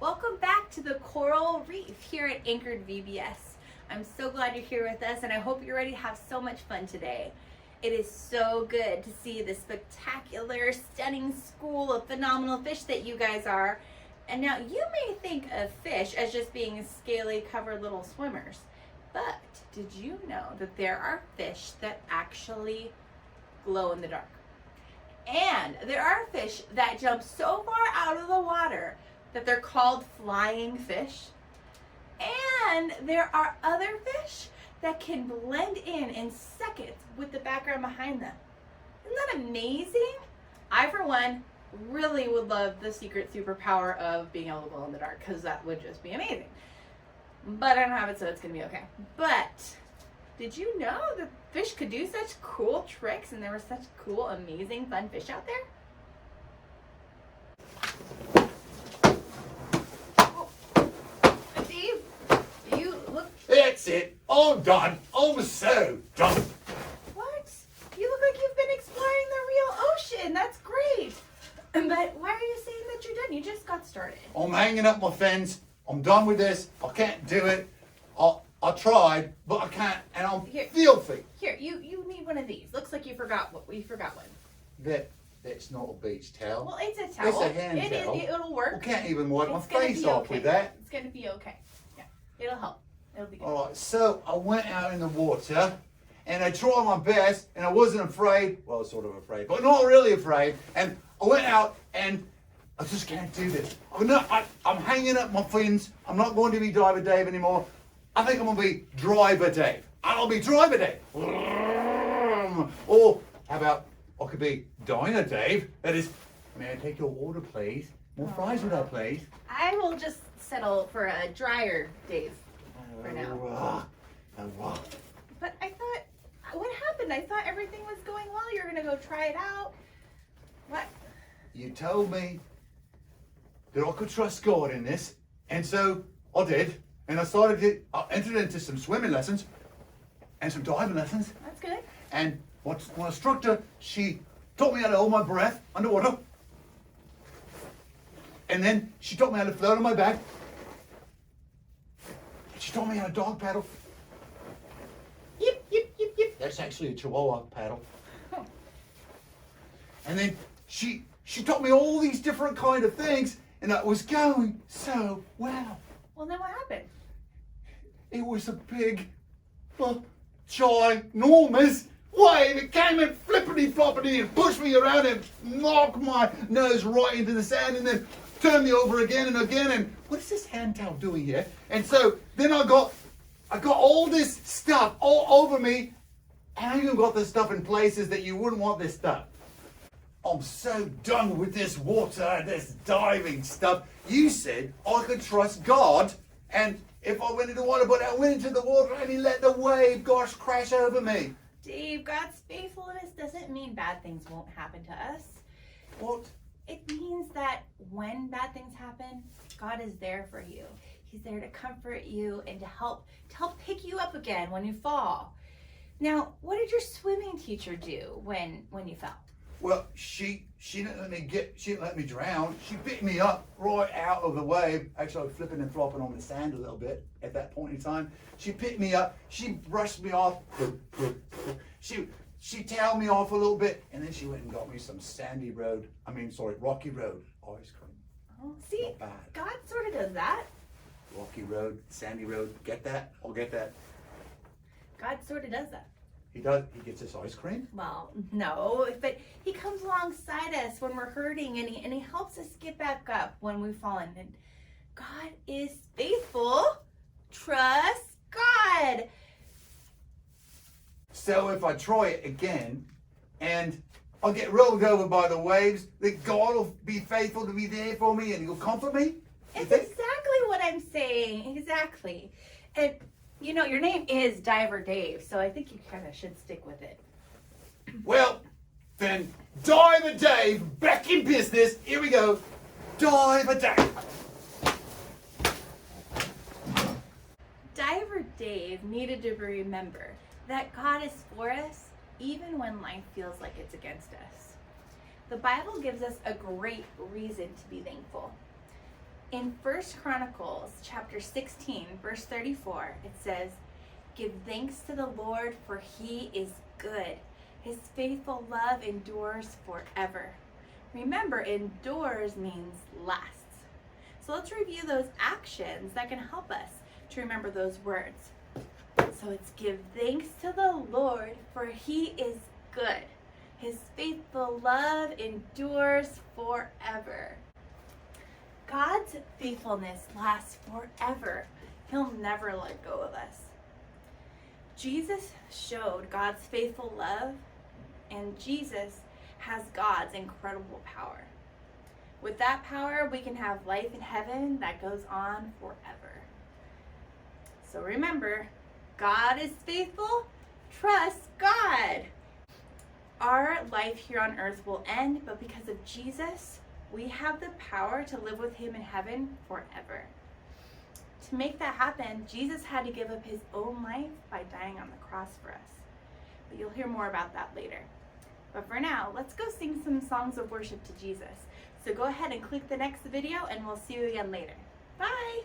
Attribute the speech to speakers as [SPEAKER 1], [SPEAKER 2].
[SPEAKER 1] Welcome back to the Coral Reef here at Anchored VBS. I'm so glad you're here with us and I hope you're ready to have so much fun today. It is so good to see the spectacular, stunning school of phenomenal fish that you guys are. And now you may think of fish as just being scaly covered little swimmers, but did you know that there are fish that actually glow in the dark? And there are fish that jump so far out of the water that they're called flying fish. And there are other fish that can blend in seconds with the background behind them. Isn't that amazing? I, for one, really would love the secret superpower of being able to glow in the dark, because that would just be amazing. But I don't have it, so it's gonna be okay. But did you know that fish could do such cool tricks and there were such cool, amazing, fun fish out there? Oh. Steve, you look...
[SPEAKER 2] That's it. I'm done. I'm so done.
[SPEAKER 1] What? You look like you've been exploring the real ocean. That's great. But why are you saying that you're done? You just got started.
[SPEAKER 2] I'm hanging up my fins. I'm done with this. I can't do it. I tried, but I can't, and I'm filthy.
[SPEAKER 1] Here, you need one of these. Looks like you forgot one.
[SPEAKER 2] That's not a beach towel.
[SPEAKER 1] Well, it's a towel.
[SPEAKER 2] It's a hand towel.
[SPEAKER 1] It'll work.
[SPEAKER 2] I can't even wipe my
[SPEAKER 1] It's gonna
[SPEAKER 2] face
[SPEAKER 1] be
[SPEAKER 2] off
[SPEAKER 1] okay.
[SPEAKER 2] with that.
[SPEAKER 1] It's gonna be okay. Yeah, it'll help. It'll be good.
[SPEAKER 2] All right, so I went out in the water, and I tried my best, and I wasn't afraid. Well, I was sort of afraid, but not really afraid. And I went out, and I just can't do this. I'm hanging up my fins. I'm not going to be Diver Dave anymore. I think I'm going to be Driver Dave. I'll be Driver Dave. Or how about I could be Diner Dave? That is, may I take your order, please? More fries with that, please.
[SPEAKER 1] I will just settle for a drier Dave for now. But I thought, what happened? I thought everything was going well. You're going to go try it out. What?
[SPEAKER 2] You told me that I could trust God in this, and so I did. And I entered into some swimming lessons and some diving lessons.
[SPEAKER 1] That's good.
[SPEAKER 2] And my instructor, she taught me how to hold my breath underwater. And then she taught me how to float on my back. And she taught me how to dog paddle.
[SPEAKER 1] Yip, yip, yip, yip.
[SPEAKER 2] That's actually a Chihuahua paddle.
[SPEAKER 1] Oh.
[SPEAKER 2] And then she taught me all these different kind of things, and that was going so well.
[SPEAKER 1] Well, then what happened?
[SPEAKER 2] It was a big, ginormous wave. It came and flippity-floppity and pushed me around and knocked my nose right into the sand and then turned me over again and again. And what is this hand towel doing here? And so then I got all this stuff all over me, and I even got this stuff in places that you wouldn't want this stuff. I'm so done with this water, this diving stuff. You said I could trust God, and if I went into the water, but I went into the water and he let the wave, crash over me.
[SPEAKER 1] Dave, God's faithfulness doesn't mean bad things won't happen to us.
[SPEAKER 2] What?
[SPEAKER 1] It means that when bad things happen, God is there for you. He's there to comfort you and to help pick you up again when you fall. Now, what did your swimming teacher do when you fell?
[SPEAKER 2] Well, she didn't let me drown. She picked me up right out of the wave. Actually, I was flipping and flopping on the sand a little bit at that point in time. She picked me up. She brushed me off. She toweled me off a little bit, and then she went and got me some Rocky Road ice cream.
[SPEAKER 1] Oh, see,
[SPEAKER 2] Not bad.
[SPEAKER 1] God sort of does that.
[SPEAKER 2] Rocky Road, Sandy Road. Get that? I'll get that.
[SPEAKER 1] God sort of does that.
[SPEAKER 2] He does. He gets us ice cream.
[SPEAKER 1] Well, no, but he comes alongside us when we're hurting, and he helps us get back up when we've fallen. And God is faithful. Trust God.
[SPEAKER 2] So if I try it again, and I'll get rolled over by the waves, that God will be faithful to be there for me, and He'll comfort me.
[SPEAKER 1] It's exactly what I'm saying. Exactly. And you know, your name is Diver Dave, so I think you kind of should stick with it.
[SPEAKER 2] Well, then, Diver Dave, back in business. Here we go. Diver Dave.
[SPEAKER 1] Diver Dave needed to remember that God is for us even when life feels like it's against us. The Bible gives us a great reason to be thankful. In 1 Chronicles chapter 16, verse 34, it says, "Give thanks to the Lord, for he is good. His faithful love endures forever." Remember, endures means lasts. So let's review those actions that can help us to remember those words. So it's give thanks to the Lord, for he is good. His faithful love endures forever. God's faithfulness lasts forever. He'll never let go of us. Jesus showed God's faithful love, and Jesus has God's incredible power. With that power, we can have life in heaven that goes on forever. So remember, God is faithful. Trust God. Our life here on earth will end, but because of Jesus, we have the power to live with him in heaven forever. To make that happen, Jesus had to give up his own life by dying on the cross for us. But you'll hear more about that later. But for now, let's go sing some songs of worship to Jesus. So go ahead and click the next video, and we'll see you again later. Bye!